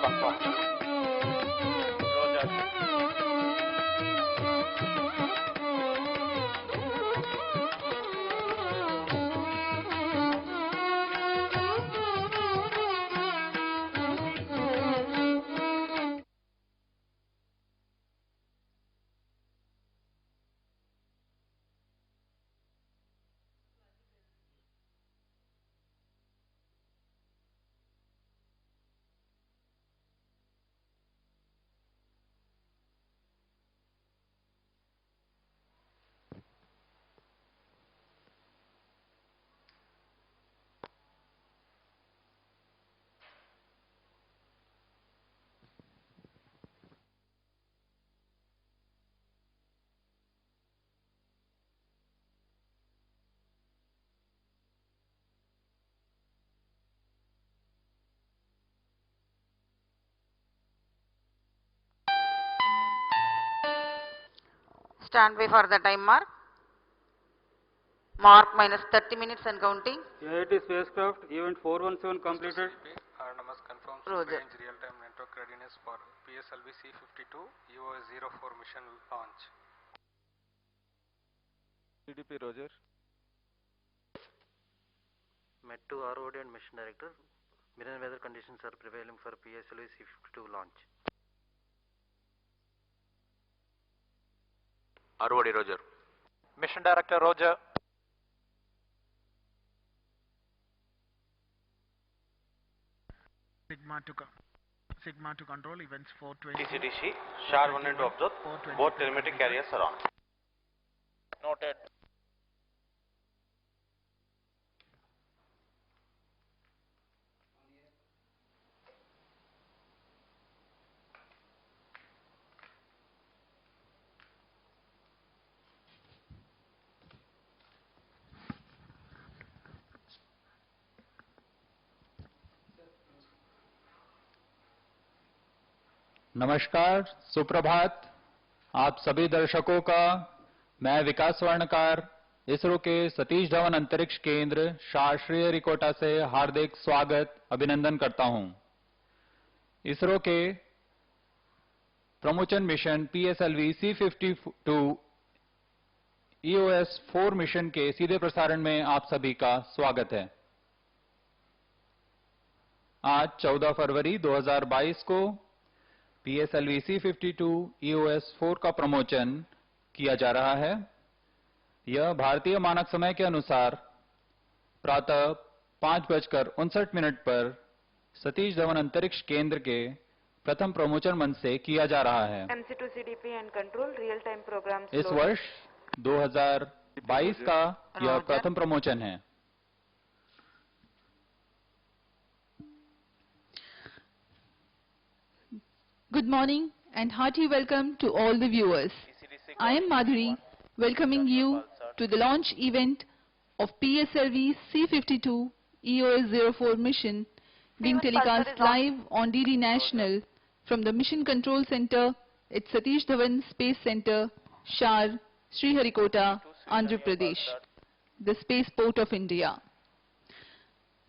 confirmed. Roger. Stand by for the time mark. Mark minus 30 minutes and counting. AIT spacecraft event 417 completed. RNMS confirms Roger. range real-time network readiness for PSLV C52 EOS-04 mission launch. CDP Roger. MET2 ROD and Mission Director, mirror weather conditions are prevailing for PSLV C52 launch. ROD Roger. Mission Director Roger. Sigma to control events 420. TCDC SHAR 1 and 2 observed. Both telemetric carriers are on. Noted. नमस्कार, सुप्रभात। आप सभी दर्शकों का मैं विकास स्वर्णकार इसरो के सतीश धवन अंतरिक्ष केंद्र शार श्रीहरिकोटा से हार्दिक स्वागत अभिनंदन करता हूं। इसरो के promotion mission PSLV C52 EOS-04 mission के सीधे प्रसारण में आप सभी का स्वागत है। आज 14 फरवरी 2022 को PSLV C52 EOS-04 का प्रमोशन किया जा रहा है। यह भारतीय मानक समय के अनुसार प्रातः 5:59 पर सतीश धवन अंतरिक्ष केंद्र के प्रथम प्रमोशन मंच से किया जा रहा है। MC2 CDP and control real time programs. इस वर्ष 2022 का यह प्रथम प्रमोशन है। Good morning and hearty welcome to all the viewers. I am Madhuri, welcoming you to the launch event of PSLV C52 EOS-04 mission being telecast live on DD National from the Mission Control Center at Satish Dhawan Space Centre, SHAR, Sriharikota, Andhra Pradesh, the spaceport of India.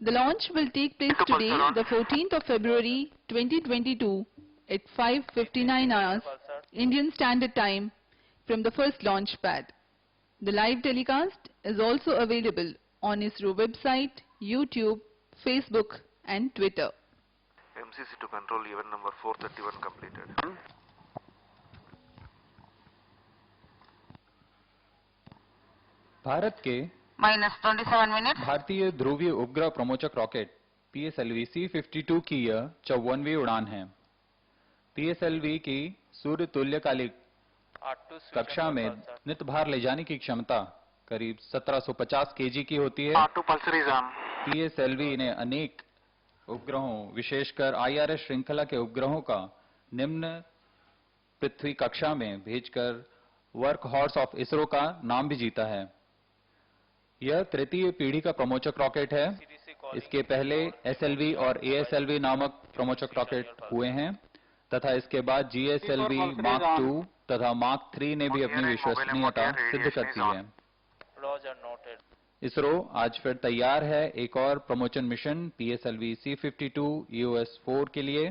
The launch will take place today, the 14th of February 2022 at 5:59 hours Indian Standard Time from the first launch pad. The live telecast is also available on ISRO website, YouTube, Facebook and Twitter. MCC to control event number 431 completed. Bharat के Minus 27 minutes. भारतीय ध्रुवीय उपग्रह प्रमोचक rocket PSLV C52 की यह 54वीं उड़ान है। PSLV की सूर्य तुल्यकालिक कक्षा में नित भार ले जाने की क्षमता करीब 1750 kg की होती है। PSLV ने अनेक उपग्रहों, विशेषकर IRS श्रृंखला के उपग्रहों का निम्न पृथ्वी कक्षा में भेजकर वर्क हॉर्स ऑफ इसरो का नाम भी जीता है। यह तृतीय पीढ़ी का प्रमोचक रॉकेट है। इसके पहले SLV और ASLV नामक प्रमोचक रॉकेट हुए हैं तथा इसके बाद GSLV Mark 2 तथा Mark 3 ने भी अपनी विश्वसनीयता सिद्ध कर दी है। इसरो आज फिर तैयार है एक और promotion mission PSLV C52 EOS-04 के लिए।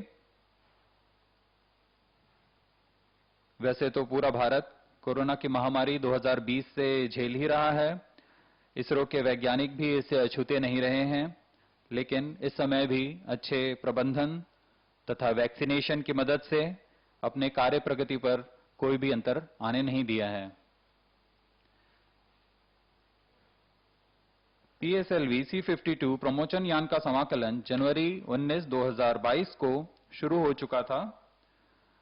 वैसे तो पूरा भारत कोरोना की महामारी 2020 से झेल ही रहा है। इसरो के वैज्ञानिक भी इससे अछूते नहीं रहे हैं, लेकिन इस समय भी अच्छे प्रबंधन तथा वैक्सीनेशन की मदद से अपने कार्य प्रगति पर कोई भी अंतर आने नहीं दिया है। PSLV C52 प्रमोचन यान का समाकलन जनवरी 19, 2022 को शुरू हो चुका था।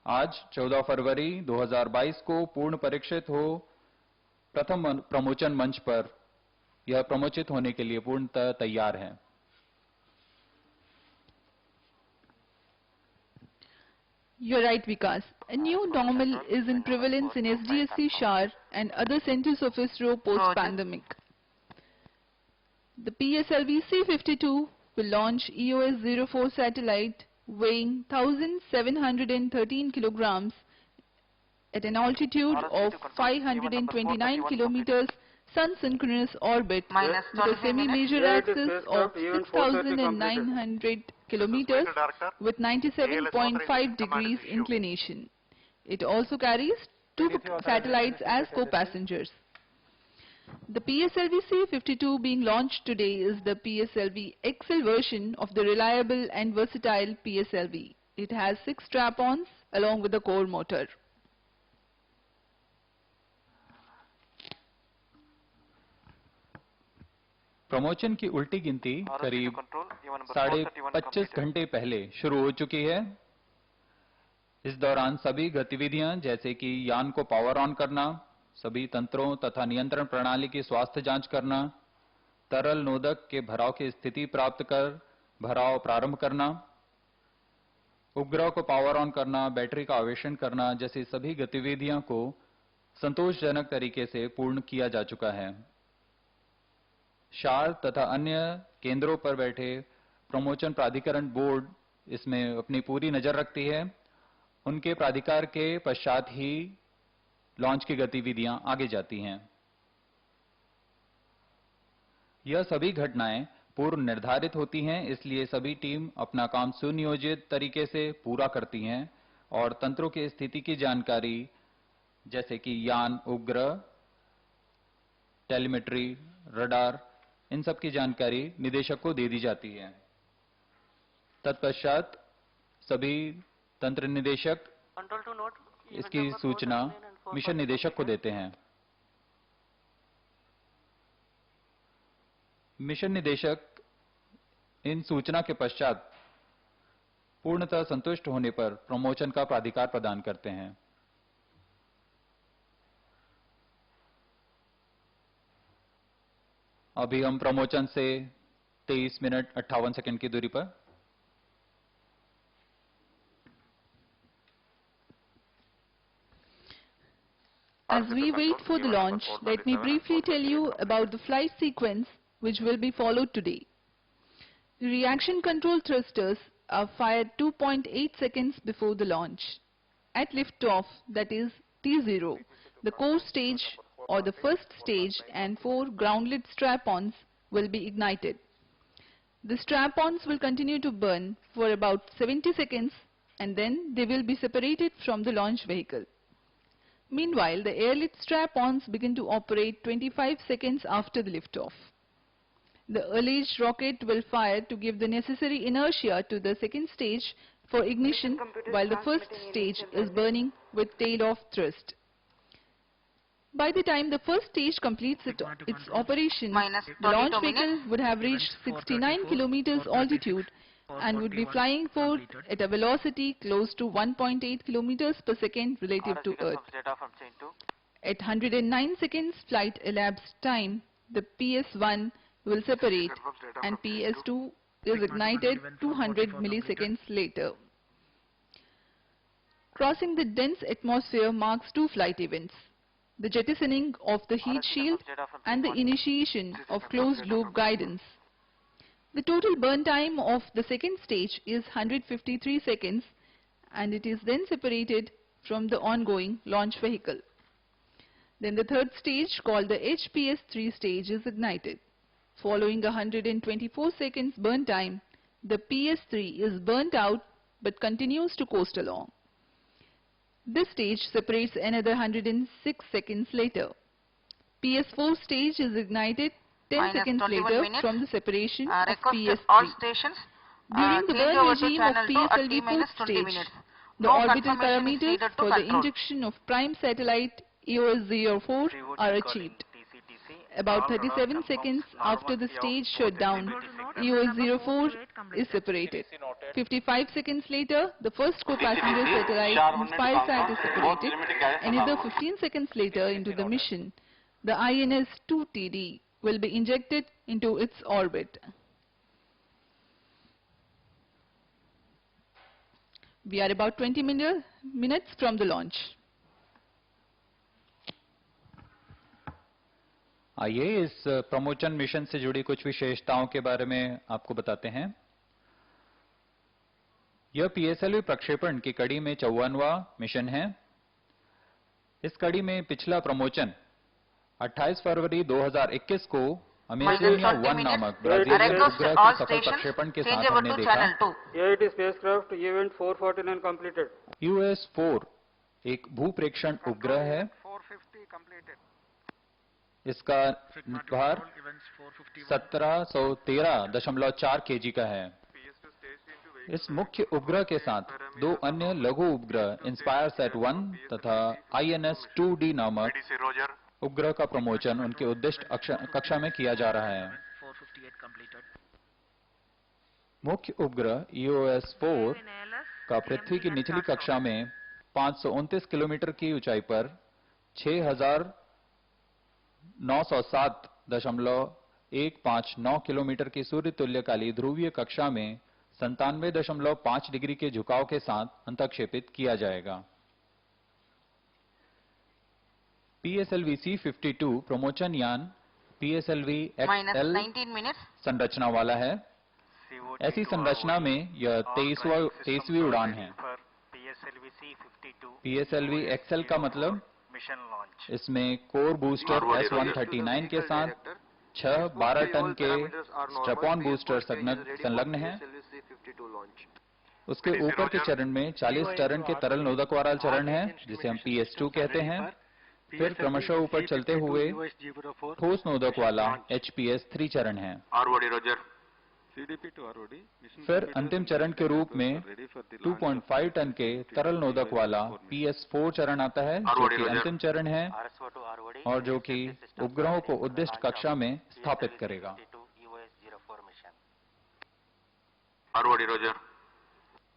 आज 14 फरवरी 2022 को पूर्ण परीक्षित हो प्रथम प्रमोचन मंच पर यह प्रमोचित होने के लिए पूर्णतः तैयार है। You're right, Vikas. A new normal is in prevalence in SDSC SHAR and other centers of ISRO post-pandemic. The PSLV C52 will launch EOS-04 satellite weighing 1,713 kilograms at an altitude of 529 kilometers sun-synchronous orbit with a semi-major axis of 6,900 kilometers with 97.5 degrees inclination. It also carries 2 satellites as co-passengers. The PSLV C52 being launched today is the PSLV XL version of the reliable and versatile PSLV. It has 6 strap-ons along with the core motor. प्रमोचन की उल्टी गिनती करीब 25 घंटे पहले शुरू हो चुकी है। इस दौरान सभी गतिविधियां जैसे कि यान को पावर ऑन करना, सभी तंत्रों तथा नियंत्रण प्रणाली की स्वास्थ्य जांच करना, तरल नोदक के भराव की स्थिति प्राप्त कर भराव प्रारंभ करना, उपग्रह को पावर ऑन करना, बैटरी का आवेशन करना जैसी सभी गतिविधियों को संतोषजनक तरीके से पूर्ण किया जा चुका है। शार तथा अन्य केंद्रों पर बैठे प्रमोचन प्राधिकरण बोर्ड इसमें अपनी पूरी नजर रखती है। उनके प्राधिकार के पश्चात ही लॉन्च की गतिविधियां आगे जाती हैं। यह सभी घटनाएं पूर्व निर्धारित होती हैं, इसलिए सभी टीम अपना काम सुनियोजित तरीके से पूरा करती हैं और तंत्रों की स्थिति की जानकारी जैसे कि यान, उपग्रह, टेलीमेट्री, रडार, इन सब की जानकारी निदेशक को दे दी जाती है। तत्पश्चात सभी तंत्र निदेशक इसकी सूचना मिशन निदेशक को देते हैं। मिशन निदेशक इन सूचना के पश्चात पूर्णतः संतुष्ट होने पर प्रमोचन का प्राधिकार प्रदान करते हैं। अभी हम प्रमोचन से 23 मिनट 58 सेकंड की दूरी पर। As we wait for the launch, let me briefly tell you about the flight sequence which will be followed today. The reaction control thrusters are fired 2.8 seconds before the launch. At liftoff, that is T0, the core stage or the first stage and 4 groundlet strap-ons will be ignited. The strap-ons will continue to burn for about 70 seconds and then they will be separated from the launch vehicle. Meanwhile, the airlit strap-ons begin to operate 25 seconds after the liftoff. The alleged rocket will fire to give the necessary inertia to the second stage for ignition while the first stage is burning with tail-off thrust. By the time the first stage completes its operation, the launch vehicle would have reached 69 kilometers altitude and would be flying forth at a velocity close to 1.8 kilometers per second relative to Earth. At 109 seconds flight elapsed time, the PS1 will separate and PS2 is ignited 200 milliseconds later. Crossing the dense atmosphere marks 2 flight events: the jettisoning of the heat shield and the initiation of closed-loop guidance. The total burn time of the second stage is 153 seconds and it is then separated from the ongoing launch vehicle. Then the third stage, called the HPS-3 stage, is ignited. Following 124 seconds burn time, the PS-3 is burnt out but continues to coast along. This stage separates another 106 seconds later. PS4 stage is ignited 10 Minus seconds 21 later minutes. from the separation of Request PS3. all stations During the change burn over to regime of channel 2 at PSLV T-minus fourth 20 stage, minutes. the No orbital confirmation is parameters needed to for the control. injection of prime satellite EOS-04 are achieved. About 37 seconds after the stage shutdown, EOS-04 is separated. 55 seconds later, the first co-passenger satellite InspireSat is separated. Another 15 seconds later into the mission, the INS-2TD will be injected into its orbit. We are about 20 minutes from the launch. आइए इस promotion mission से जुड़ी कुछ विशेषताओं के बारे में आपको बताते हैं। यह पीएसएलवी प्रक्षेपण की कड़ी में 54वां मिशन है। इस कड़ी में पिछला प्रमोशन 28 फरवरी 2021 को अमेजोनिया 1 नामक ब्राजीलियन उपग्रह के सफल प्रक्षेपण के साथ हमने देखा। AIT spacecraft event 449 completed. EOS-4 एक भूप्रेक्षण उपग्रह है। 450 completed. इसका भार 1713.4 kg का है। इस मुख्य उपग्रह के साथ दो अन्य लघु उपग्रह इंस्पायरसैट 1 तथा INS-2D नामक उपग्रह का प्रमोशन उनके उद्दिष्ट कक्षा में किया जा रहा है। मुख्य उपग्रह EOS-4 का पृथ्वी की निचली कक्षा में 529 किलोमीटर की ऊंचाई पर 6907.159 किलोमीटर की सूर्य तुल्यकाली ध्रुवीय कक्षा में 97.5 डिग्री के झुकाव के साथ अंतक्षेपित किया जाएगा। PSLV C52 प्रमोशन यान PSLV XL संरचना वाला है। ऐसी संरचना में यह 23वीं उड़ान है। PSLV XL का मतलब इसमें कोर बूस्टर S139 के साथ 6-12 टन के स्ट्रैप-ऑन बूस्टर संलग्न हैं। उसके ऊपर के चरण में 40 टन के तरल नोदक वाला चरण है, जिसे हम PS2 कहते हैं। फिर क्रमशः ऊपर चलते हुए ठोस नोदक वाला HPS3 चरण है। फिर अंतिम चरण के रूप में 2.5 टन के तरल नोदक वाला PS4 चरण आता है, जो कि अंतिम चरण है और जो कि उपग्रहों को उद्दिष्ट कक्षा में स्थापित करेगा।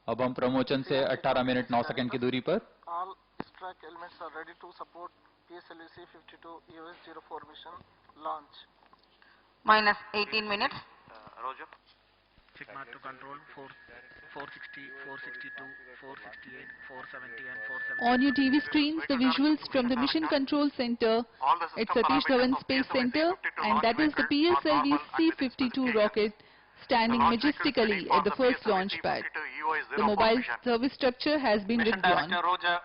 अब हम प्रमोशन से 18 मिनट 9 सेकंड की दूरी पर All track elements are ready to support PSLV C52 EOS-04 mission launch. Minus 18 minutes. Roger. Sigma to control 460, 462, 468, 470 and 470. On your TV screens, the visuals from the Mission Control Center at Satish Dhawan Space Centre, and that is the PSLV C52 rocket standing majestically at the first launch pad. The mobile service structure has been Mission withdrawn. Director Roger.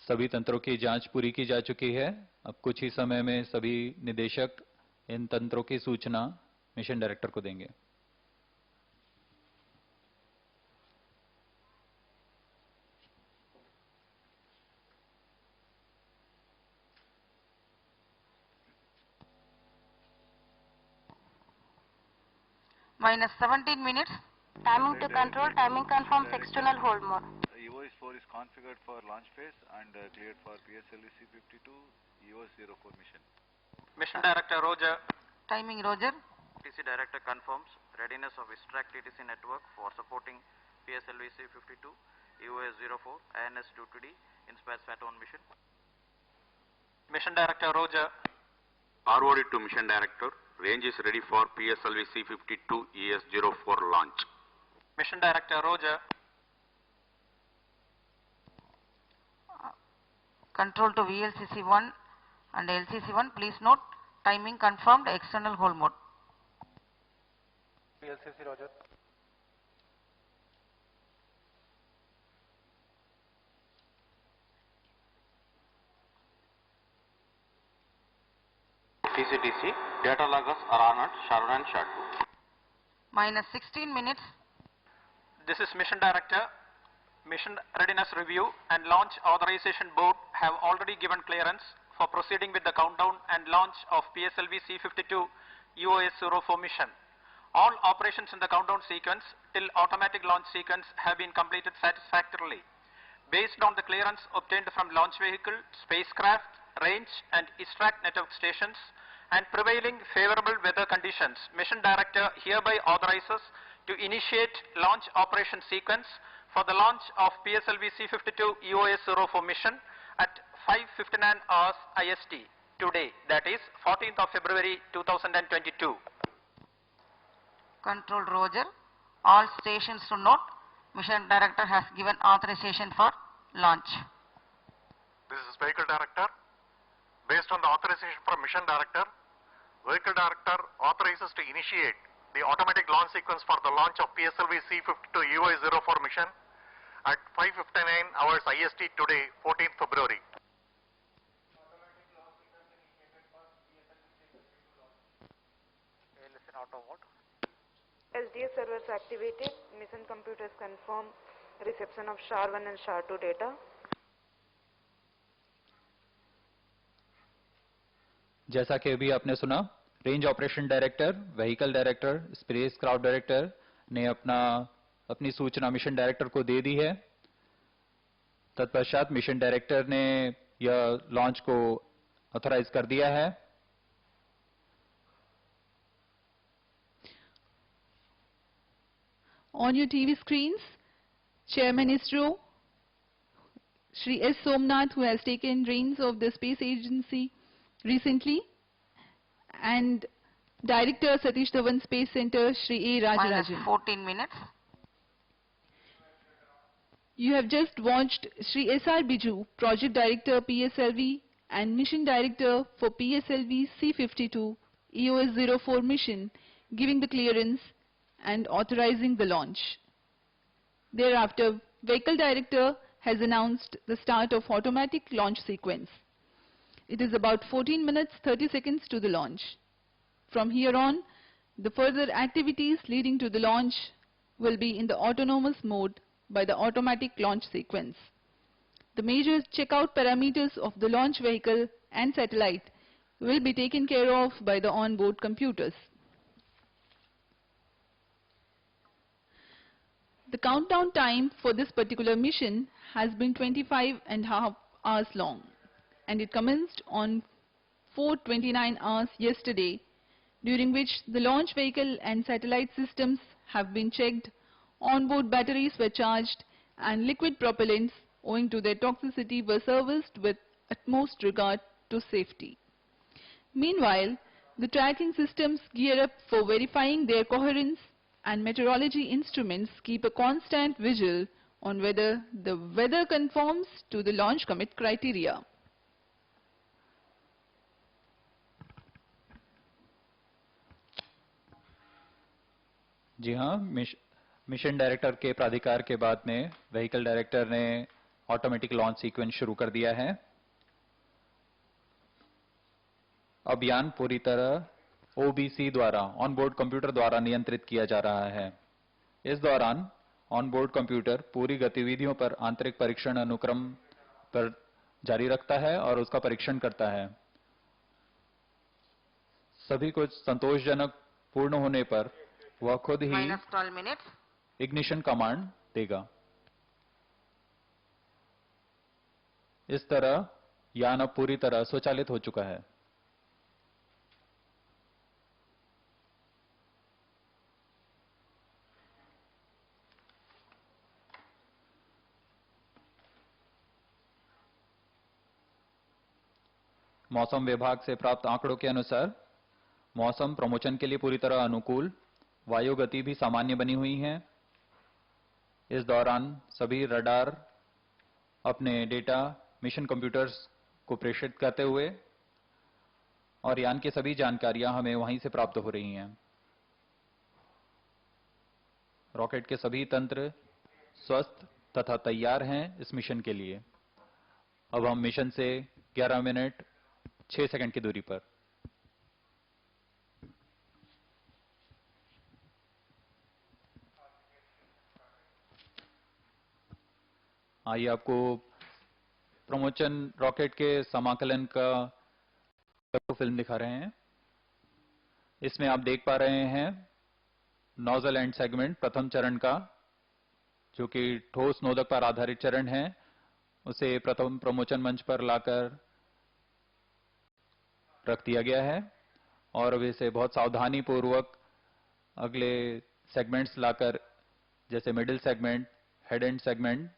सभी तंत्रों की जांच पूरी की जा चुकी है। अब कुछ ही समय में सभी निदेशक इन तंत्रों की सूचना मिशन डायरेक्टर को देंगे। Minus 17 minutes. Timing to control, timing confirms external hold mode. EOS-4 is configured for launch phase and cleared for PSLV C52 EOS-04 mission. Mission Director Roger. Timing Roger. TC Director confirms readiness of ISRO TTC network for supporting PSLV C52 EOS-04 INS-2TD InspireSat 1 mission. Mission Director Roger. ROD to Mission Director. Range is ready for PSLV C52 EOS-04 launch. Mission Director Roger. Control to VLCC1 and LCC1. Please note, timing confirmed, external hold mode. VLCC Roger. TCTC. Data loggers are on at SHAR 1 and SHAR 2. Minus 16 minutes. This is Mission Director. Mission Readiness Review and Launch Authorization Board have already given clearance for proceeding with the countdown and launch of PSLV C52 EOS-04 mission. All operations in the countdown sequence till automatic launch sequence have been completed satisfactorily. Based on the clearance obtained from launch vehicle, spacecraft, range and ISRO network stations and prevailing favorable weather conditions, Mission Director hereby authorizes to initiate launch operation sequence for the launch of PSLV C52 EOS-04 mission at 5:59 hours IST today, that is 14th of February 2022. Control Roger. All stations to note, Mission Director has given authorization for launch. This is Vehicle Director. Based on the authorization from Mission Director, Vehicle Director authorizes to initiate the automatic launch sequence for the launch of PSLV C52 EOS-04 mission at 5:59 hours IST today, 14th February. SDS servers activated. Mission computers confirm reception of SHAR 1 and SHAR 2 data. जैसा कि अभी आपने सुना, range operation director, vehicle director, space craft director ने अपनी सूचना mission director को दे दी है। तत्पश्चात मिशन डायरेक्टर ने यह लॉन्च को ऑथराइज कर दिया है। On your TV screens, Chairman ISRO, Shri S. Somnath, who has taken reins of the space agency recently, and Director Satish Dhawan Space Centre, Shri A. Rajarajan. Minus 14 minutes. You have just watched Shri S.R. Biju, Project Director PSLV and Mission Director for PSLV C52 EOS-04 mission, giving the clearance and authorizing the launch. Thereafter, Vehicle Director has announced the start of automatic launch sequence. It is about 14 minutes 30 seconds to the launch. From here on, the further activities leading to the launch will be in the autonomous mode by the automatic launch sequence. The major checkout parameters of the launch vehicle and satellite will be taken care of by the onboard computers. The countdown time for this particular mission has been 25.5 hours long, and it commenced on 4:29 hours yesterday, during which the launch vehicle and satellite systems have been checked, onboard batteries were charged, and liquid propellants, owing to their toxicity, were serviced with utmost regard to safety. Meanwhile, the tracking systems gear up for verifying their coherence, and meteorology instruments keep a constant vigil on whether the weather conforms to the launch commit criteria. जी हाँ, mission director के प्राधिकार के बाद में vehicle director ने automatic launch sequence शुरू कर दिया है। अभियान पूरी तरह ओबीसी द्वारा, ऑनबोर्ड कंप्यूटर द्वारा नियंत्रित किया जा रहा है। इस दौरान ऑनबोर्ड कंप्यूटर पूरी गतिविधियों पर आंतरिक परीक्षण अनुक्रम पर जारी रखता है और उसका परीक्षण करता है। सभी कुछ संतोषजनक पूर्ण होने पर वह खुद ही इग्निशन कमांड देगा। इस तरह यान अब पूरी तरह स्वचालित हो चुका है। मौसम विभाग से प्राप्त आंकड़ों के अनुसार मौसम प्रमोशन के लिए पूरी तरह अनुकूल, वायु गति भी सामान्य बनी हुई है। इस दौरान सभी रडार अपने डेटा मिशन कंप्यूटर्स को प्रेषित करते हुए और यान की सभी जानकारियां हमें वहीं से प्राप्त हो रही हैं। रॉकेट के सभी तंत्र स्वस्थ तथा तैयार हैं इस मिशन के लिए। अब हम मिशन से 11 मिनट 6 सेकंड की दूरी पर आइए आपको प्रमोचन रॉकेट के समाकलन का फिल्म दिखा रहे हैं। इसमें आप देख पा रहे हैं नोजल एंड सेगमेंट प्रथम चरण का, जो कि ठोस नोदक पर आधारित चरण है, उसे प्रथम प्रमोचन मंच पर लाकर रख दिया गया है और अब इसे बहुत सावधानी पूर्वक अगले सेगमेंट्स लाकर, जैसे middle segment, head end segment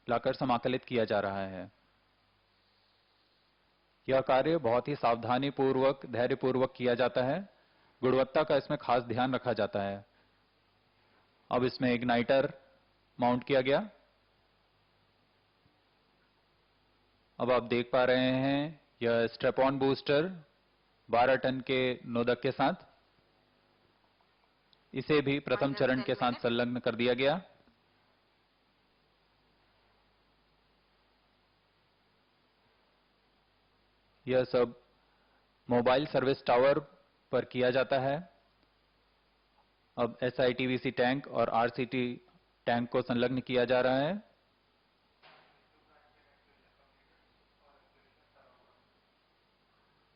लाकर समाकलित किया जा रहा है। यह कार्य बहुत ही सावधानी पूर्वक, धैर्य पूर्वक किया जाता है। गुणवत्ता का इसमें खास ध्यान रखा जाता है। अब इसमें इग्नाइटर माउंट किया गया। अब आप देख पा रहे हैं यह स्ट्रैप ऑन बूस्टर 12 टन के नोदक के साथ, इसे भी प्रथम चरण के साथ संलग्न कर दिया गया। यह सब मोबाइल सर्विस टावर पर किया जाता है। अब SITVC टैंक और RCT टैंक को संलग्न किया जा रहा है।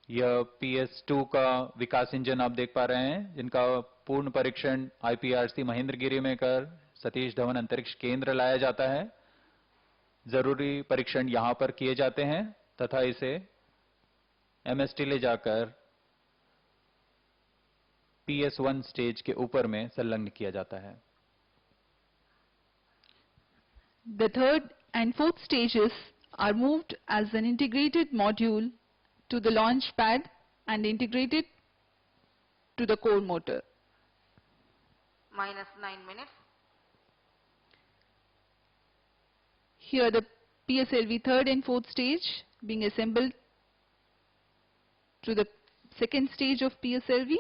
यह PS2 का विकास इंजन आप देख पा रहे हैं, जिनका पूर्ण परीक्षण IPRC महेंद्रगिरी में कर सतीश धवन अंतरिक्ष केंद्र लाया जाता है। जरूरी परीक्षण यहां पर किए जाते हैं तथा इसे MST ले जाकर PS1 स्टेज के ऊपर में संलग्न किया जाता है। The third and fourth stages are moved as an integrated module to the launch pad and integrated to the core motor. Minus 9 minutes. Here the PSLV third and fourth stage being assembled to the second stage of PSLV.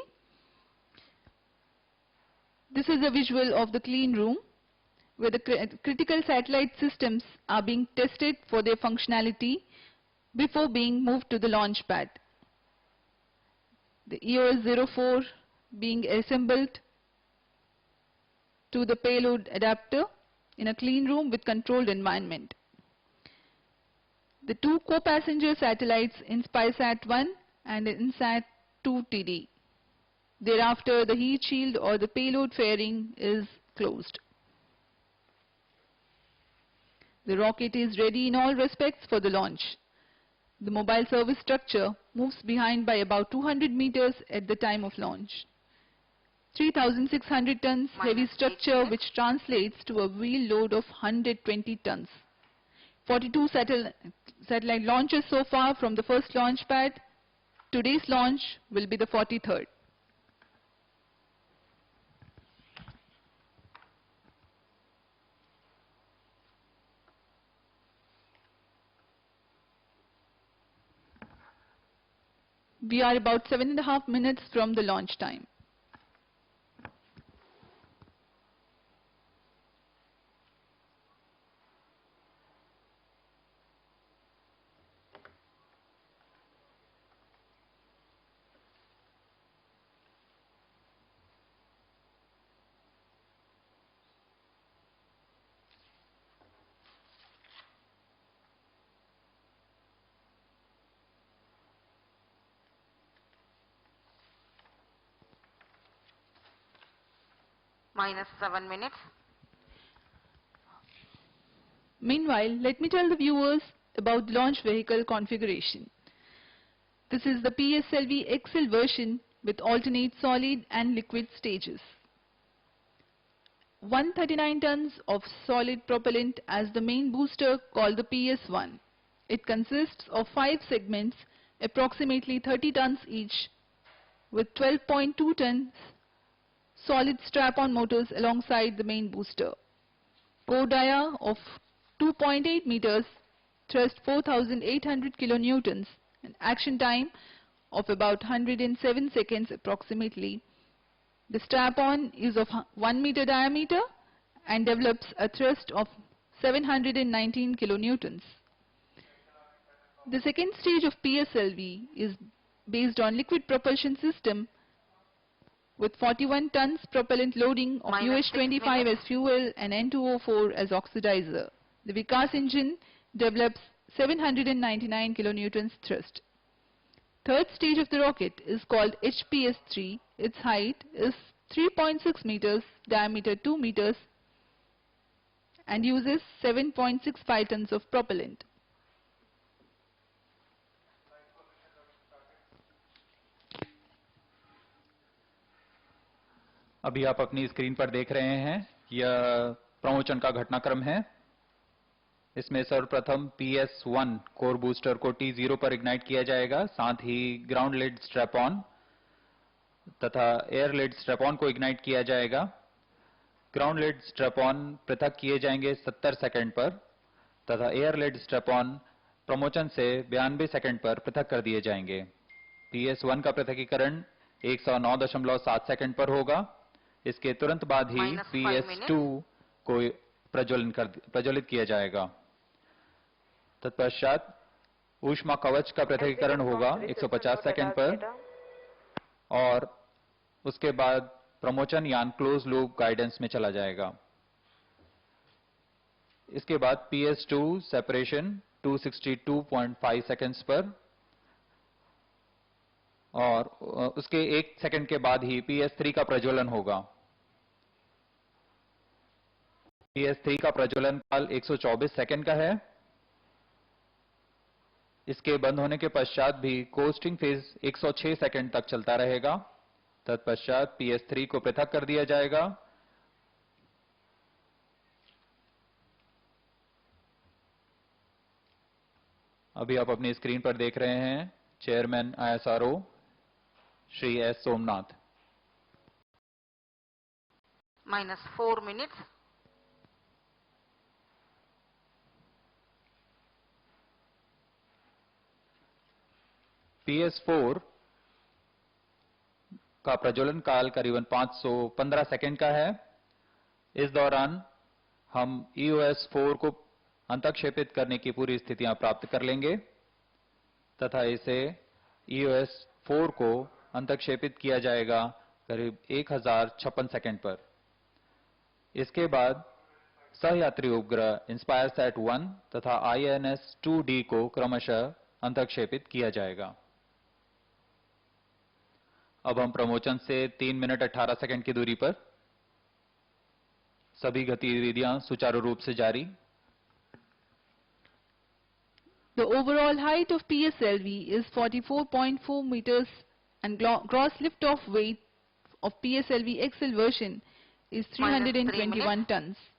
This is a visual of the clean room where the critical satellite systems are being tested for their functionality before being moved to the launch pad. The EOS-04 being assembled to the payload adapter in a clean room with controlled environment. The two co-passenger satellites InspireSat-1 and InSat-2 TD. Thereafter, the heat shield or the payload fairing is closed. The rocket is ready in all respects for the launch. The mobile service structure moves behind by about 200 meters at the time of launch. 3,600 tons heavy structure, which translates to a wheel load of 120 tons. 42 satellite launches so far from the first launch pad. Today's launch will be the 43rd. We are about 7.5 minutes from the launch time. Minus 7 minutes. Meanwhile, let me tell the viewers about the launch vehicle configuration. This is the PSLV XL version with alternate solid and liquid stages. 139 tons of solid propellant as the main booster called the PS1. It consists of 5 segments, approximately 30 tons each, with 12.2 tons solid strap-on motors alongside the main booster. Core dia of 2.8 meters, thrust 4,800 kilonewtons, and action time of about 107 seconds approximately. The strap-on is of 1 meter diameter and develops a thrust of 719 kilonewtons. The second stage of PSLV is based on liquid propulsion system with 41 tons propellant loading of UH-25 as fuel and N2O4 as oxidizer. The Vikas engine develops 799 kilonewtons thrust. Third stage of the rocket is called HPS-3. Its height is 3.6 meters, diameter 2 meters, and uses 7.65 tons of propellant. अभी आप अपनी screen पर देख रहे हैं, यह प्रमोचन का घटनाक्रम है। इसमें सर्वप्रथम PS1 कोर बूस्टर को T0 पर इग्नाइट किया जाएगा, साथ ही ग्राउंड लेड स्ट्रैप ऑन तथा एयर लेड स्ट्रैप ऑन को इग्नाइट किया जाएगा। ग्राउंड लेड स्ट्रैप ऑन पृथक किए जाएंगे 70 सेकंड पर तथा एयर लेड स्ट्रैप ऑन प्रमोचन से 92 सेकंड पर पृथक कर दिए जाएंगे। PS1 का पृथकीकरण 109.7 सेकंड पर होगा। इसके तुरंत बाद ही PS2 को प्रज्वलित किया जाएगा। तत्पश्चात ऊष्मा कवच का पृथकीकरण होगा 150 सेकंड पर और उसके बाद प्रमोचन यान क्लोज लूप गाइडेंस में चला जाएगा। इसके बाद PS2 सेपरेशन 262.5 सेकंड्स पर और उसके 1 सेकंड के बाद ही PS3 का प्रज्वलन होगा। PS3 का प्रज्वलन काल 124 सेकंड का है। इसके बंद होने के पश्चात भी कोस्टिंग फेज 106 सेकंड तक चलता रहेगा। तत्पश्चात PS3 को पृथक कर दिया जाएगा। अभी आप अपनी स्क्रीन पर देख रहे हैं chairman ISRO Shri S. Somnath. -4 minutes. PS4 का प्रज्वलन काल करीबन 515 सेकंड का है। इस दौरान हम EOS-4 को अंतक्षेपित करने की पूरी स्थितियां प्राप्त कर लेंगे तथा इसे EOS-4 को अंतक्षेपित किया जाएगा करीब 1056 सेकंड पर। इसके बाद सहयात्री उपग्रह इंस्पायरसैट 1 तथा INS-2D को क्रमशः अंतक्षेपित किया जाएगा। अब हम प्रमोचन से 3 मिनट 18 सेकंड की दूरी पर। सभी गतिविधियां सुचारू रूप से जारी। The overall height of PSLV is 44.4 meters and gross lift-off weight of PSLV XL version is 321 tons.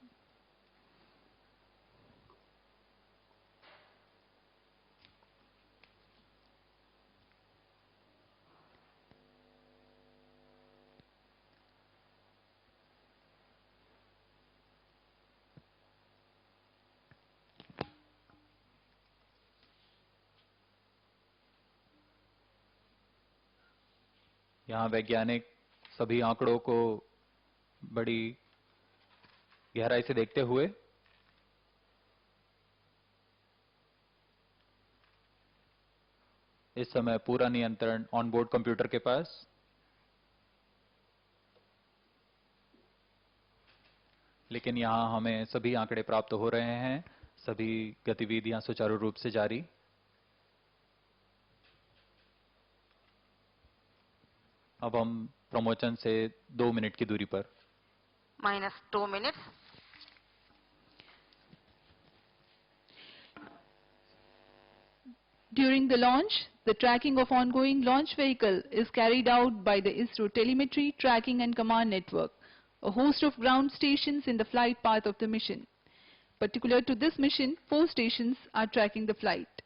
यहाँ वैज्ञानिक सभी आंकड़ों को बड़ी गहराई से देखते हुए इस समय पूरा नियंत्रण ऑनबोर्ड कंप्यूटर के पास। लेकिन यहाँ हमें सभी आंकड़े प्राप्त हो रहे हैं, सभी गतिविधियां सुचारू रूप से जारी। अब हम प्रमोचन से 2 मिनट की दूरी पर। -2 minutes. During the launch, the tracking of ongoing launch vehicle is carried out by the ISRO Telemetry Tracking and Command Network, a host of ground stations in the flight path of the mission. Particular to this mission, 4 stations are tracking the flight.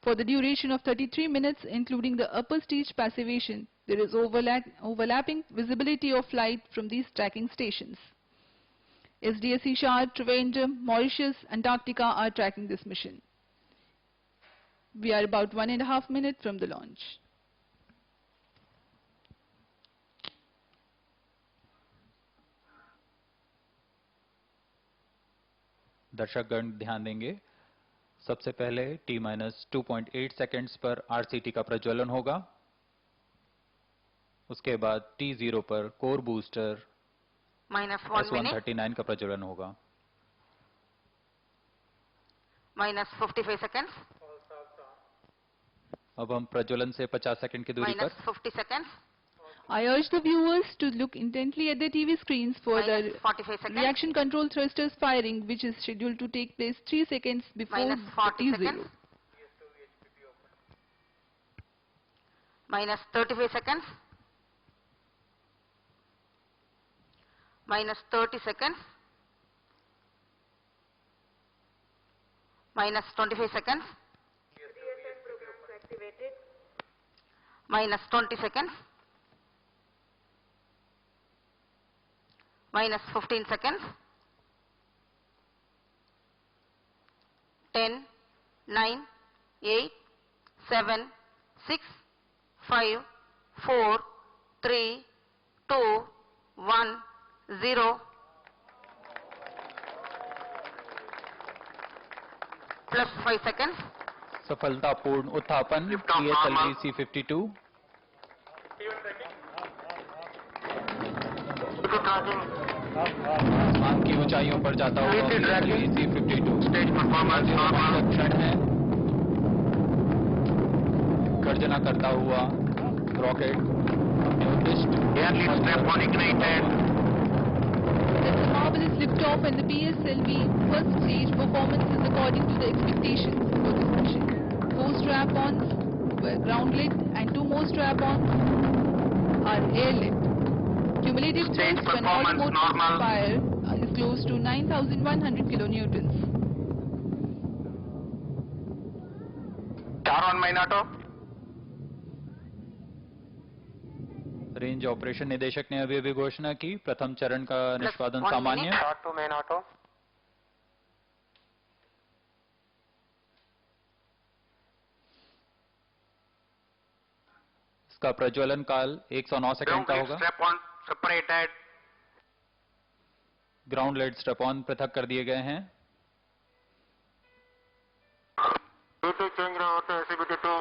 For the duration of 33 minutes, including the upper stage passivation, there is overlapping visibility of flight from these tracking stations. SDSC SHAR, Trivandrum, Mauritius, Antarctica are tracking this mission. We are about 1.5 minutes from the launch. दर्शकगण ध्यान देंगे, सबसे पहले T-2.8 seconds पर RCT का प्रज्वलन होगा। उसके बाद T0 पर कोर बूस्टर -1 minute. S139 का प्रज्वलन होगा। minus 55 seconds, अब हम प्रज्वलन से 50 सेकंड की दूरी minus पर 50 seconds, I urge the viewers to look intently at the TV screens for minus the 45 seconds, reaction control thrusters firing, which is scheduled to take place 3 seconds before minus the 40 T0. seconds, minus 35 seconds, minus 30 seconds, minus 25 seconds, minus 20 seconds, minus 15 seconds, 10, 9, 8, 7, 6, 5, 4, 3, 2, 1, 0. Plus 5 seconds. सफलतापूर्ण उत्थापन PSLV C52 आसमान की ऊंचाइयों पर जाता हुआ PSLV C52 Stage performance normal. क्षण है गर्जना करता हुआ रॉकेट अपने उद्दिष्ट Airlift strap on ignited. That's a marvelous liftoff, and the PSLV first stage performance is according to the expectations for this mission. 4 strap-ons were ground-lit and 2 more strap-ons are air-lit. Cumulative Stage thrust when all performance motors normal. fire is close to 9,100 kilonewtons. SHAR on main auto. Range operation निदेशक ने अभी घोषणा की प्रथम चरण का निष्पादन 1 सामान्य minute. SHAR to main auto. इसका प्रज्वलन काल 109 सेकंड का Ground होगा strap on separated. Ground lead strap on पृथक कर दिए गए हैं change auto SCBT2.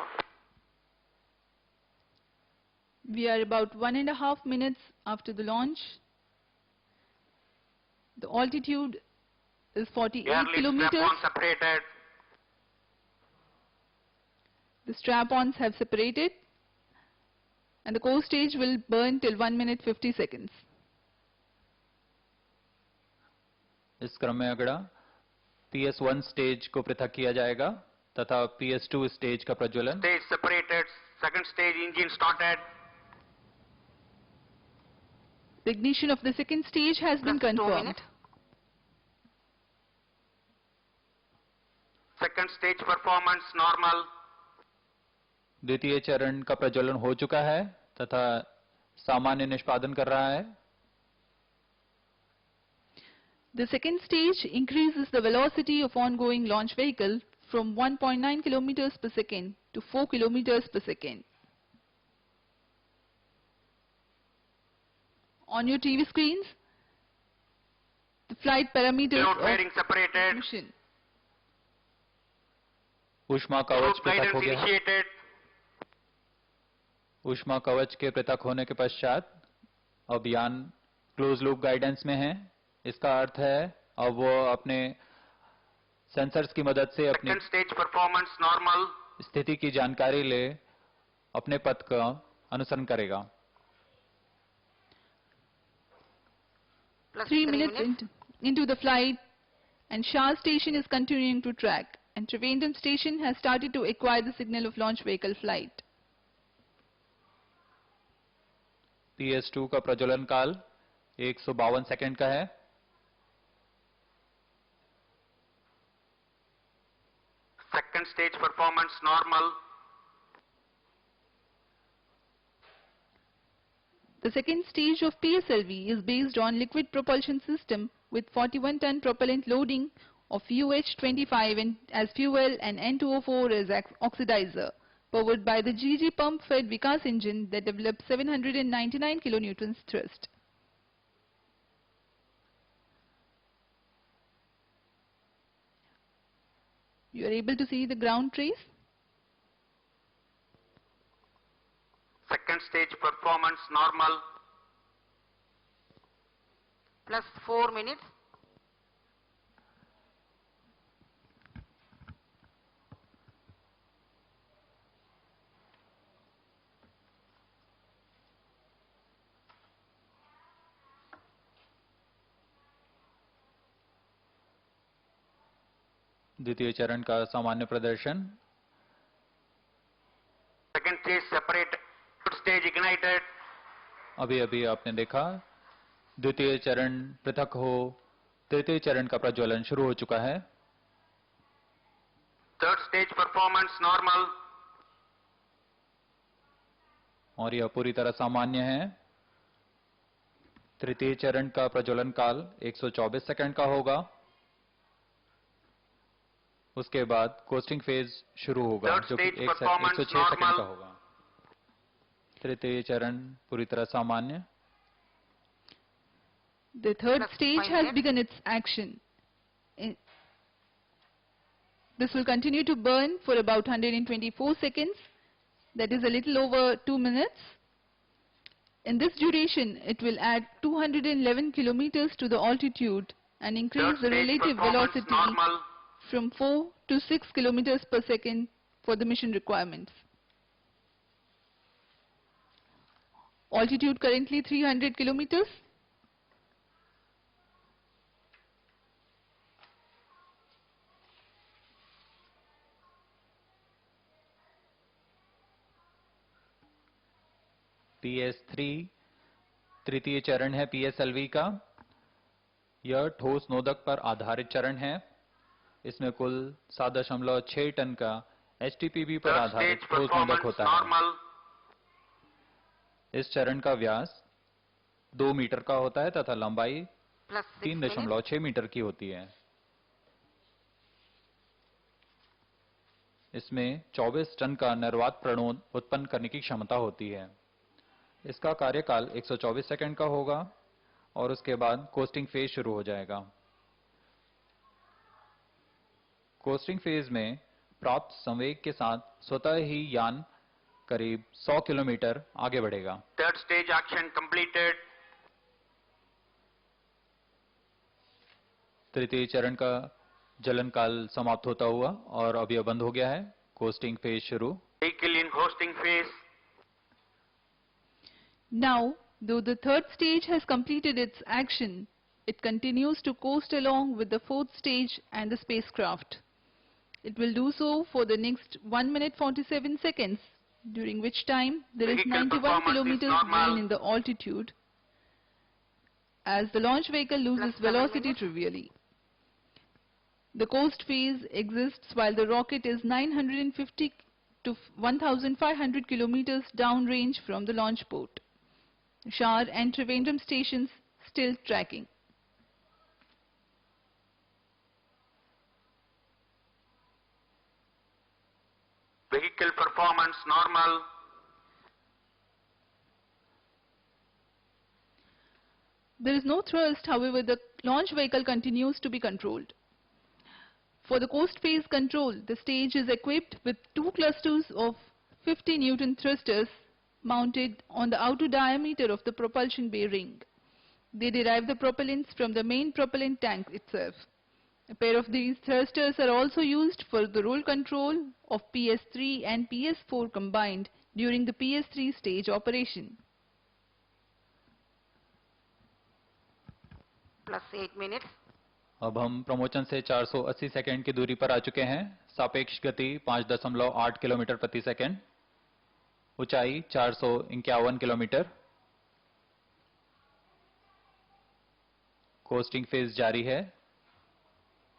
We are about 1.5 minutes after the launch. The altitude is 48 Airlift strap kilometers. on separated. The strap-ons have separated, and the core stage will burn till 1 minute 50 seconds. इस क्रम में अगला PS1 stage को पृथक किया जाएगा तथा PS2 stage का प्रज्वलन Stage separated. Second stage engine started. The ignition of the second stage has been Plus 2 confirmed. minutes. Second stage performance normal. द्वितीय चरण का प्रज्वलन हो चुका है तथा सामान्य निष्पादन कर रहा है The second stage increases the velocity of ongoing launch vehicle from 1.9 kilometers per second to 4 kilometers per second. On your TV screens, the flight parameters Load of bearing separated. mission. ऊष्मा कवच Route पृथक guidance हो गया है initiated. ऊष्मा कवच के पृथक होने के पश्चात अब यान क्लोज लूप गाइडेंस में है इसका अर्थ है अब वो अपने सेंसर्स की मदद से अपनी Second stage performance normal. स्थिति की जानकारी ले अपने पथ का अनुसरण करेगा Plus 3 3 minutes into the flight, and SHAR station is continuing to track, and Trivandrum station has started to acquire the signal of launch vehicle flight. PS2 का प्रज्वलन काल 152 सेकंड का है Second stage performance normal. The second stage of PSLV is based on liquid propulsion system with 41-ton propellant loading of UH-25 as fuel and N2O4 as oxidizer, powered by the GG pump-fed Vikas engine that develops 799 kilonewtons thrust. You are able to see the ground trace. Second stage performance normal. Plus 4 minutes. द्वितीय चरण का सामान्य प्रदर्शन। Second stage separated. Third stage ignited. अभी अभी आपने देखा द्वितीय चरण पृथक हो, तृतीय चरण का प्रज्वलन शुरू हो चुका है। Third stage performance normal. और यह पूरी तरह सामान्य है। तृतीय चरण का प्रज्वलन काल 124 सेकंड का होगा। उसके बाद कोस्टिंग फेज शुरू होगा जो कि 106 सेकंड का होगा। तृतीय चरण पूरी तरह सामान्य। The third stage has begun its action. This will continue to burn for about 124 seconds, that is a little over 2 minutes. In this duration, it will add 211 kilometers to the altitude and increase the relative velocity from 4 to 6 kilometers per second for the mission requirements. Altitude currently 300 kilometers. PS3 तृतीय चरण है PSLV का। यह ठोस नोदक पर आधारित चरण है। इसमें कुल 7.6 टन का HTPB पर आधारित ठोस नोदक होता है। इस चरण का व्यास 2 मीटर का होता है तथा लंबाई 3.6 मीटर की होती है। इसमें 24 टन का निर्वात प्रणोद उत्पन्न करने की क्षमता होती है। इसका कार्यकाल 124 सेकंड का होगा और उसके बाद कोस्टिंग फेज शुरू हो जाएगा। कोस्टिंग फेज में प्राप्त संवेग के साथ स्वतः ही यान करीब 100 किलोमीटर आगे बढ़ेगा। Third stage action completed. तृतीय चरण का जलन काल समाप्त होता हुआ और अब यह बंद हो गया है। कोस्टिंग फेज शुरू। Vehicle in coasting phase. Now, though the third stage has completed its action, it continues to coast along with the fourth stage and the spacecraft. It will do so for the next 1 minute 47 seconds, during which time there is 91 kilometers gain in the altitude as the launch vehicle loses velocity trivially. The coast phase exists while the rocket is 950 to 1500 kilometers downrange from the launch port. SHAR and Trivandrum stations still tracking. Vehicle performance normal. There is no thrust, however, the launch vehicle continues to be controlled. For the coast phase control, the stage is equipped with 2 clusters of 50 Newton thrusters mounted on the outer diameter of the propulsion bay ring. They derive the propellants from the main propellant tank itself. A pair of these thrusters are also used for the roll control of PS3 and PS4 combined during the PS3 stage operation. Plus 8 minutes. अब हम प्रमोचन से 480 second की दूरी पर आ चुके हैं। सापेक्ष गति 5.8 किलोमीटर प्रति सेकंड। ऊंचाई 451 किलोमीटर। कोस्टिंग फेज जारी है।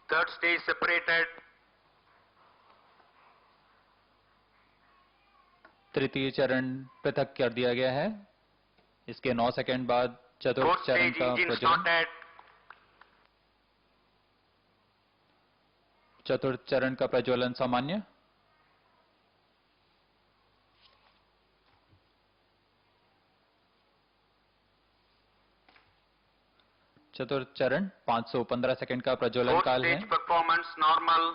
Third stage separated. तृतीय चरण पृथक कर दिया गया है। इसके 9 सेकंड बाद चतुर्थ चरण का प्रज्वलन। चतुर्थ चरण का प्रज्वलन सामान्य। चतुर्थ चरण 515 सेकंड का प्रज्वलन काल है। Performance normal.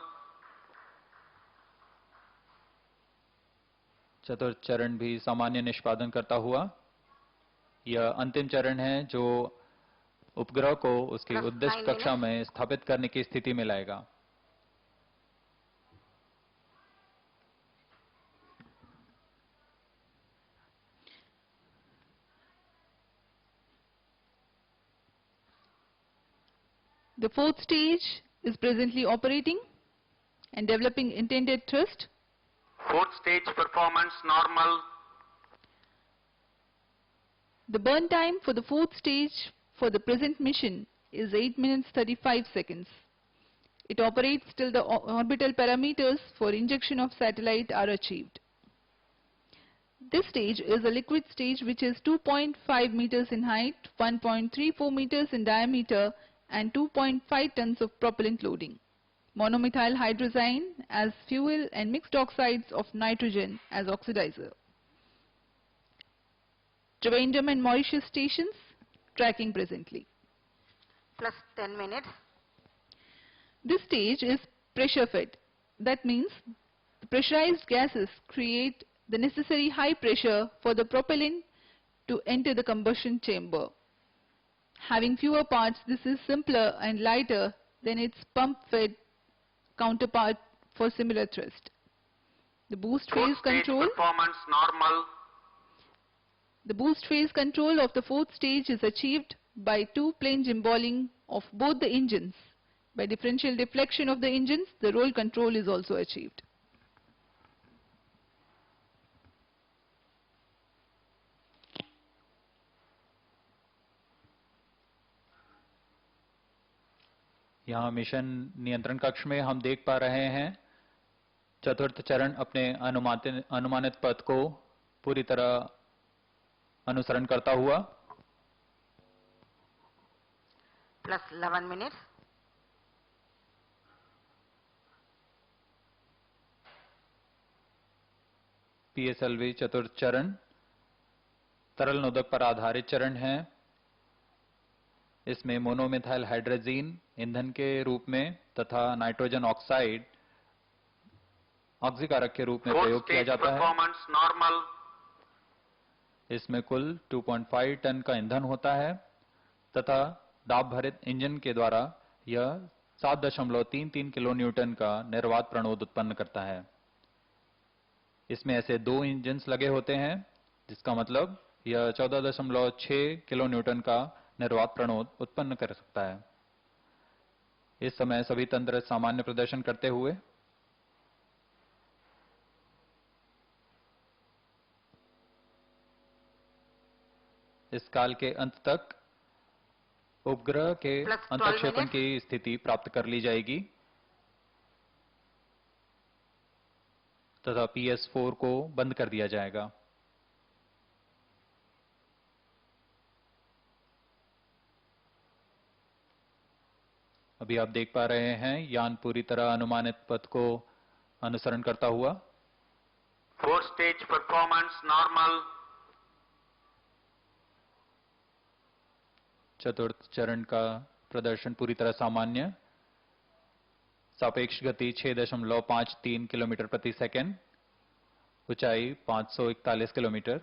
चतुर्थ चरण भी सामान्य निष्पादन करता हुआ। यह अंतिम चरण है जो उपग्रह को उसकी उद्दिष्ट कक्षा में स्थापित करने की स्थिति में लाएगा। The fourth stage is presently operating. and developing intended thrust. Fourth stage performance normal. The burn time for the fourth stage for the present mission is 8 minutes 35 seconds. It operates till the orbital parameters for injection of satellite are achieved. This stage is a liquid stage which is 2.5 meters in height, 1.34 meters in diameter and 2.5 tons of propellant loading. Monomethyl hydrazine as fuel and mixed oxides of nitrogen as oxidizer. Trivandrum and Mauritius stations tracking presently. Plus 10 minutes. This stage is pressure fed. That means the pressurized gases create the necessary high pressure for the propellant to enter the combustion chamber. Having fewer parts, this is simpler and lighter than its pump-fed counterpart for similar thrust. The boost phase control. Performance normal. The boost phase control of the fourth stage is achieved by two-plane gimballing of both the engines. By differential deflection of the engines, the roll control is also achieved. यहाँ mission नियंत्रण कक्ष में हम देख पा रहे हैं चतुर्थ चरण अपने अनुमानित पथ को पूरी तरह अनुसरण करता हुआ. Plus 11 minutes. PSLV चतुर्थ चरण तरल नोदक पर आधारित चरण है. इसमें मोनोमिथाइल हाइड्रोजीन ईंधन के रूप में तथा नाइट्रोजन ऑक्साइड ऑक्सीकारक के रूप में प्रयोग किया जाता है. इसमें कुल 2.5 टन का ईंधन होता है तथा दाब भरित इंजन के द्वारा यह 7.33 किलो न्यूटन का निर्वात प्रणोद उत्पन्न करता है. इसमें ऐसे दो इंजन्स लगे होते हैं जिसका मतलब यह 14.6 किलो न्यूटन का निर्वात प्रणोद उत्पन्न कर सकता है. इस समय सभी तंत्र सामान्य प्रदर्शन करते हुए इस काल के अंत तक उपग्रह के अंतःक्षेपण की स्थिति प्राप्त कर ली जाएगी तथा PS4 को बंद कर दिया जाएगा. अभी आप देख पा रहे हैं यान पूरी तरह अनुमानित पथ को अनुसरण करता हुआ. Fourth stage performance normal. चतुर्थ चरण का प्रदर्शन पूरी तरह सामान्य. सापेक्ष गति 6.53 किलोमीटर प्रति सेकंड. ऊंचाई 541 किलोमीटर.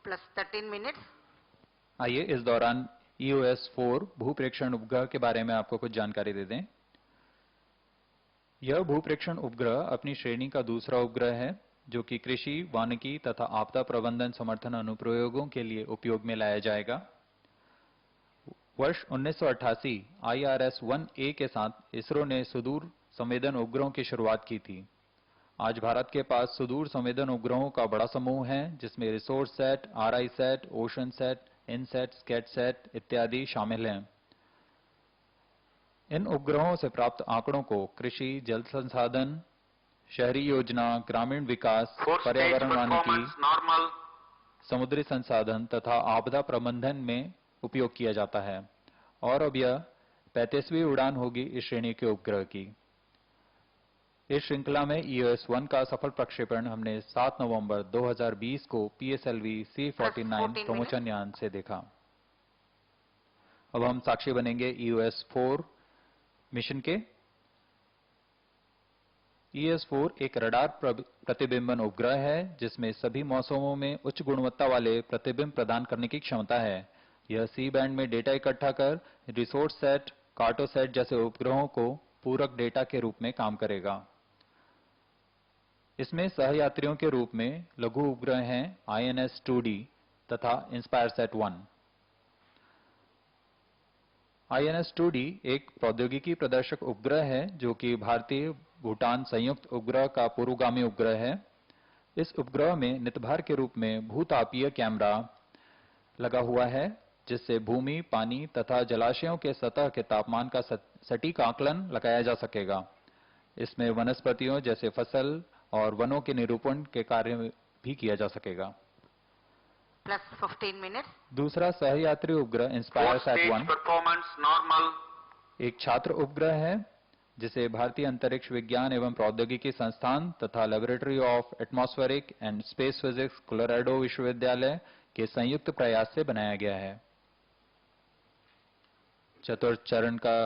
Plus 13 minutes. आइए इस दौरान EOS-4 भूप्रेक्षण उपग्रह के बारे में आपको कुछ जानकारी दे दें. यह भूप्रेक्षण उपग्रह अपनी श्रेणी का दूसरा उपग्रह है जो कि कृषि, वानिकी तथा आपदा प्रबंधन समर्थन अनुप्रयोगों के लिए उपयोग में लाया जाएगा. वर्ष 1988 IRS-1A के साथ इसरो ने सुदूर संवेदन उपग्रहों की शुरुआत की थी. आज भारत के पास सुदूर संवेदन उपग्रहों का बड़ा समूह है जिसमें Resourcesat, RI sat, Oceansat, INSAT, Scatsat इत्यादि शामिल हैं. इन उपग्रहों से प्राप्त आंकड़ों को कृषि, जल संसाधन, शहरी योजना, ग्रामीण विकास, पर्यावरण वानिकी, समुद्री संसाधन तथा आपदा प्रबंधन में उपयोग किया जाता है. और अब यह 35वीं उड़ान होगी इस श्रेणी के उपग्रह की. इस श्रृंखला में EOS-1 का सफल प्रक्षेपण हमने 7 नवंबर 2020 को PSLV C49 प्रमोचन यान से देखा. अब हम साक्षी बनेंगे EOS-4 मिशन के. EOS-4 एक रडार प्रतिबिंबन उपग्रह है जिसमें सभी मौसमों में उच्च गुणवत्ता वाले प्रतिबिंब प्रदान करने की क्षमता है यह सी बैंड में डेटा इकट्ठा कर रिसोर्स सेट, कार्टोसेट जैसे उपग्रहों को पूरक डेटा के रूप में काम करेगा। इसमें सहयात्रियों के रूप में लघु उपग्रह हैं INS-2D तथा InspireSat-1। INS-2D एक प्रौद्योगिकी प्रदर्शक उपग्रह है जो कि भारतीय भूटान संयुक्त उपग्रह का पूर्वगामी उपग्रह है। इस उपग्रह में नितभार के रूप में भूतापीय कैमरा लगा हुआ है जिससे भूमि, पानी तथा जलाशयों के सतह के तापमान का सटीक आकलन लगाया जा सकेगा। इसमें वनस्पतियों जैसे फसल और वनों के निरूपण के कार्य भी किया जा सकेगा। Plus 15 minutes. दूसरा सहयात्री उपग्रह InspireSat-1 एक छात्र उपग्रह है जिसे भारतीय अंतरिक्ष विज्ञान एवं प्रौद्योगिकी संस्थान तथा laboratory of atmospheric and space physics Colorado विश्वविद्यालय के संयुक्त प्रयास से बनाया गया है। चतुर्थ चरण का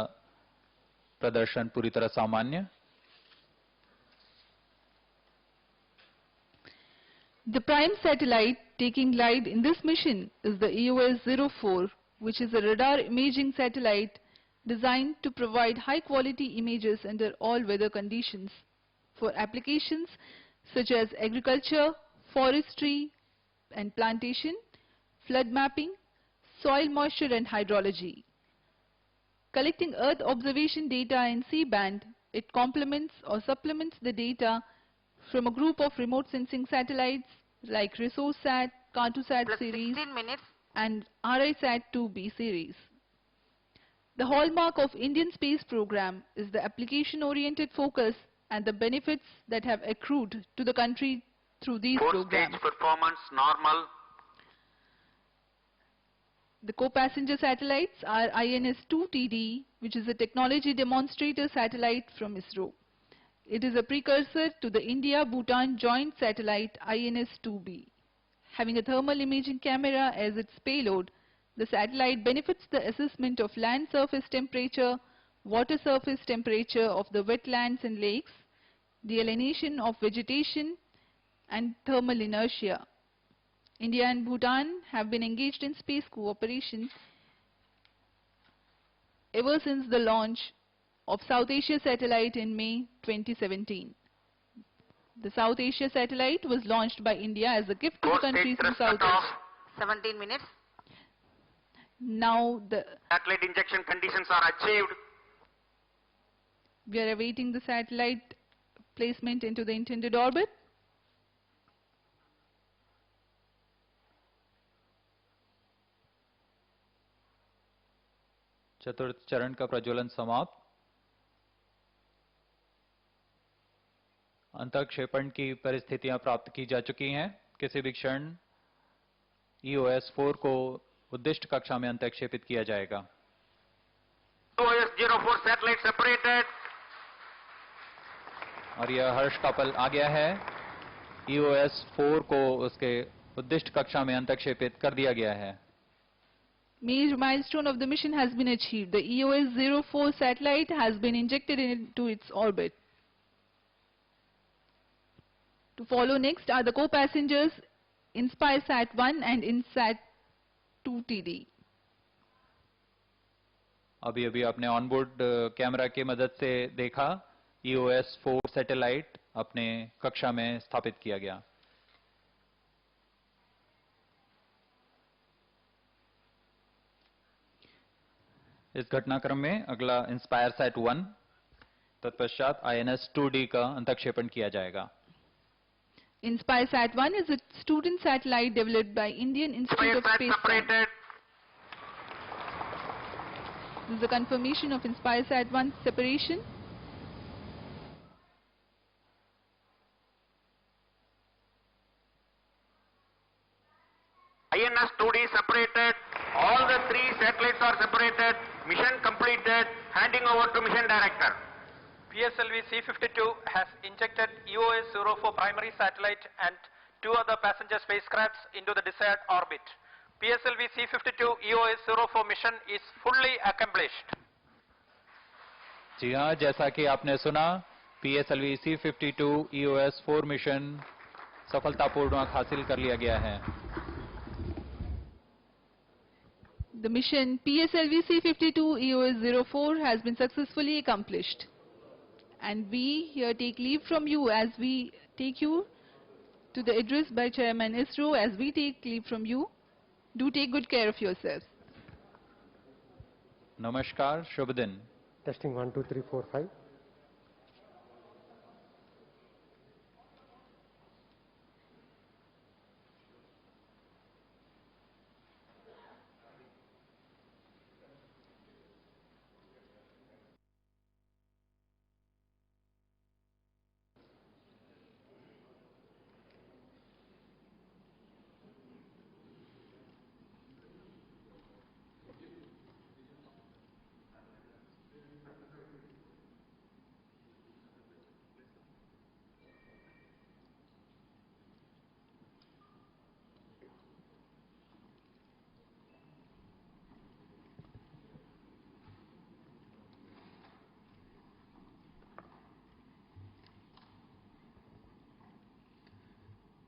प्रदर्शन पूरी तरह सामान्य। The prime satellite taking light in this mission is the EOS-04, which is a radar imaging satellite designed to provide high-quality images under all weather conditions for applications such as agriculture, forestry and plantation, flood mapping, soil moisture and hydrology. Collecting Earth observation data in C-band, it complements or supplements the data from a group of remote sensing satellites like ResourceSat, Cartosat Plus series 16 minutes. and RISAT-2B series. The hallmark of Indian space program is the application-oriented focus and the benefits that have accrued to the country through these programs. Stage performance normal. The co-passenger satellites are INS-2TD, which is a technology demonstrator satellite from ISRO. It is a precursor to the India-Bhutan joint satellite INS-2B. Having a thermal imaging camera as its payload, the satellite benefits the assessment of land surface temperature, water surface temperature of the wetlands and lakes, delineation of vegetation, and thermal inertia. India and Bhutan have been engaged in space cooperation ever since the launch of South Asia satellite in May 2017. The South Asia satellite was launched by India as a gift to the countries in South Asia. 17 minutes. Now the Satellite injection conditions are achieved. we are awaiting the satellite placement into the intended orbit. चतुर्थ चरण का प्रज्वलन समाप्त। अंतःक्षेपण की परिस्थितियां प्राप्त की जा चुकी हैं। किसी भी क्षण EOS-4 को उद्दिष्ट कक्षा में अंतःक्षेपित किया जाएगा। EOS-04 satellite separated. और यह हर्ष का पल आ गया है। EOS-4 को उसके उद्दिष्ट कक्षा में अंतःक्षेपित कर दिया गया है। Major milestone of the mission has been achieved. The EOS-04 satellite has been injected into its orbit. To follow next are the co-passengers InspireSat-1 and InSat-2TD. अभी आपने ऑनबोर्ड कैमरा की मदद से देखा EOS-4 सैटेलाइट अपने कक्षा में स्थापित किया गया। इस घटनाक्रम में अगला InspireSat-1 तत्पश्चात INS-2D का अंतःक्षेपण किया जाएगा। InspireSat-1 is a student satellite developed by Indian Institute of Space Science. This is the confirmation of InspireSat-1 separation. INS-2D separated. All the three satellites are separated. Mission completed. Handing over to mission director. PSLV C52 has injected EOS-04 primary satellite and two other passenger spacecrafts into the desired orbit. PSLV C52 EOS-04 mission is fully accomplished. जी हाँ, जैसा कि आपने सुना, PSLV C52 EOS-4 mission सफलतापूर्वक हासिल कर लिया गया है। the mission PSLV C52 EOS-04 has been successfully accomplished. And we here take leave from you as we take you to the address by Chairman ISRO. As we take leave from you, do take good care of yourselves. Namaskar, Shubh Din. Testing 1, 2, 3, 4, 5.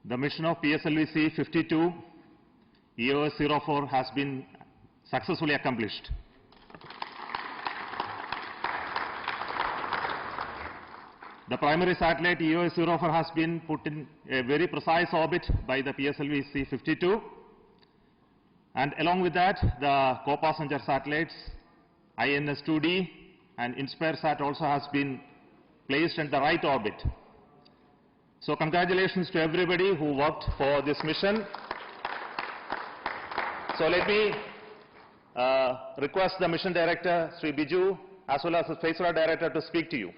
The mission of PSLV C52 EOS-04 has been successfully accomplished. The primary satellite EOS-04 has been put in a very precise orbit by the PSLV C52, and along with that the co-passenger satellites INS-2D and InspireSat also has been placed in the right orbit. So congratulations to everybody who worked for this mission. So let me request the mission director, Sri Biju, as well as the Space Flight Director to speak to you.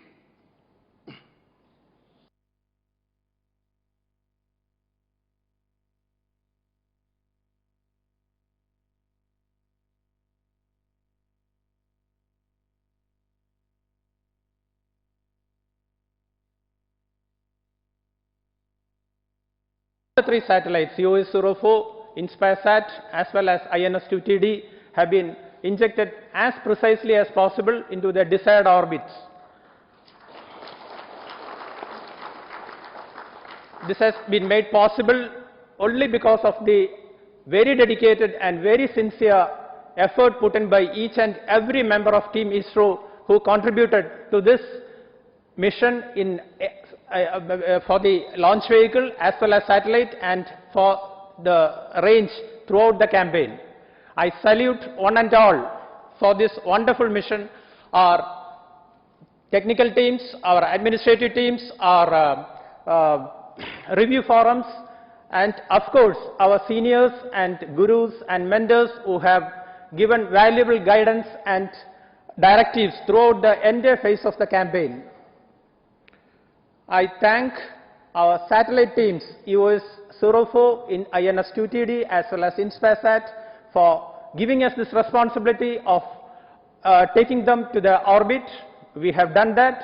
The three satellites EOS-04, InspireSat as well as INS-2TD have been injected as precisely as possible into their desired orbits. This has been made possible only because of the very dedicated and very sincere effort put in by each and every member of Team ISRO who contributed to this mission in for the launch vehicle as well as satellite and for the range throughout the campaign. I salute one and all for this wonderful mission, our technical teams, our administrative teams, our review forums, and of course our seniors and gurus and mentors who have given valuable guidance and directives throughout the entire phase of the campaign. I thank our satellite teams EOS-04 in INS-2TD as well as InspireSat for giving us this responsibility of taking them to the orbit. We have done that.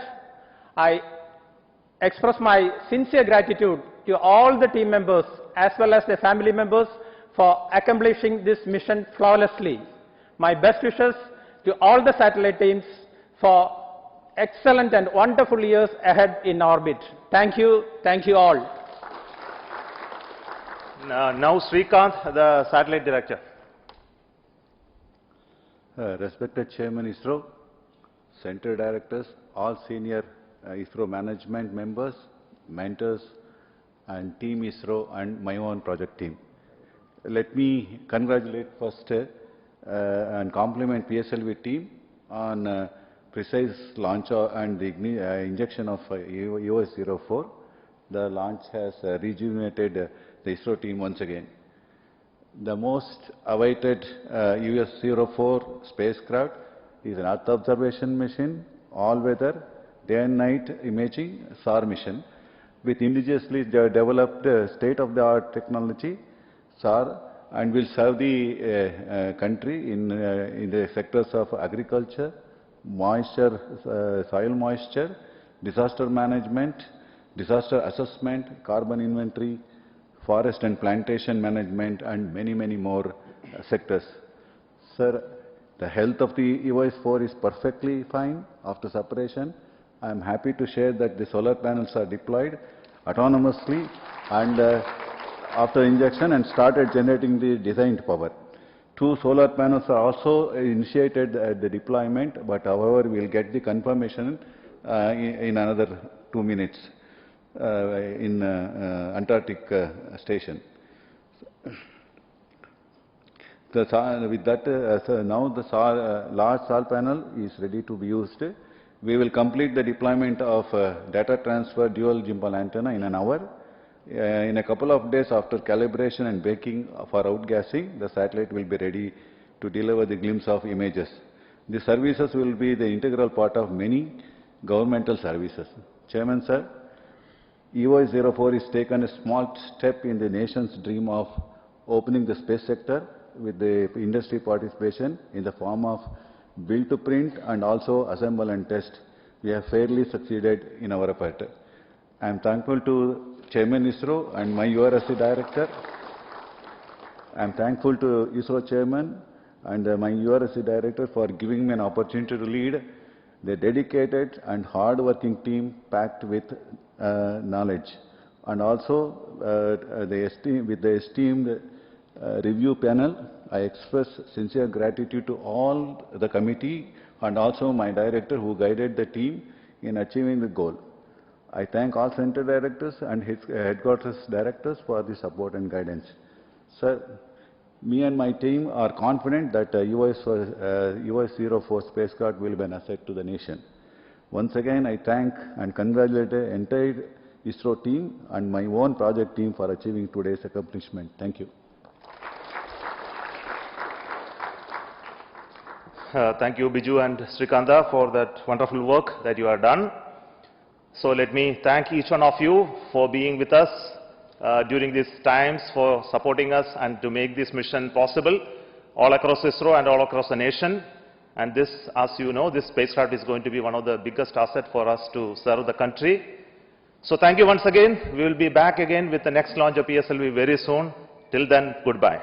I express my sincere gratitude to all the team members as well as their family members for accomplishing this mission flawlessly. My best wishes to all the satellite teams for excellent and wonderful years ahead in orbit. Thank you all. Now Srikanth, the satellite director. Respected Chairman ISRO, Center Directors, all senior ISRO management members, mentors and Team ISRO and my own project team. Let me congratulate first and compliment PSLV team on precise launch and the injection of EOS-04. The launch has rejuvenated the ISRO team once again. The most awaited EOS-04 spacecraft is an Earth Observation mission, all-weather, day and night imaging SHAR mission with indigenously developed state-of-the-art technology SHAR, and will serve the country in the sectors of agriculture, moisture, soil moisture, disaster management, disaster assessment, carbon inventory, forest and plantation management, and many more sectors. Sir, the health of the EOS-4 is perfectly fine after separation. I am happy to share that the solar panels are deployed autonomously and after injection and started generating the designed power. 2 solar panels are also initiated at the deployment, but however, we will get the confirmation in another 2 minutes in Antarctic station. With that, now the large SAR panel is ready to be used. We will complete the deployment of data transfer dual gimbal antenna in an hour. In a couple of days after calibration and baking for outgassing, the satellite will be ready to deliver the glimpse of images. The services will be the integral part of many governmental services. Chairman, sir, EOS-04 is taken a small step in the nation's dream of opening the space sector with the industry participation in the form of build to print and also assemble and test. We have fairly succeeded in our effort. I am thankful to Chairman ISRO and my URSC Director. I am thankful to ISRO Chairman and my URSC Director for giving me an opportunity to lead the dedicated and hard-working team packed with knowledge. And also with the esteemed review panel, I express sincere gratitude to all the committee and also my director who guided the team in achieving the goal. I thank all center directors and his headquarters directors for the support and guidance. Sir, me and my team are confident that EOS-04 spacecraft will be an asset to the nation. Once again, I thank and congratulate the entire ISRO team and my own project team for achieving today's accomplishment. Thank you. Thank you, Biju and Srikanta, for that wonderful work that you have done. So let me thank each one of you for being with us during these times, for supporting us and to make this mission possible all across ISRO and all across the nation. And this, as you know, this spacecraft is going to be one of the biggest assets for us to serve the country. So thank you once again. We will be back again with the next launch of PSLV very soon. Till then, goodbye.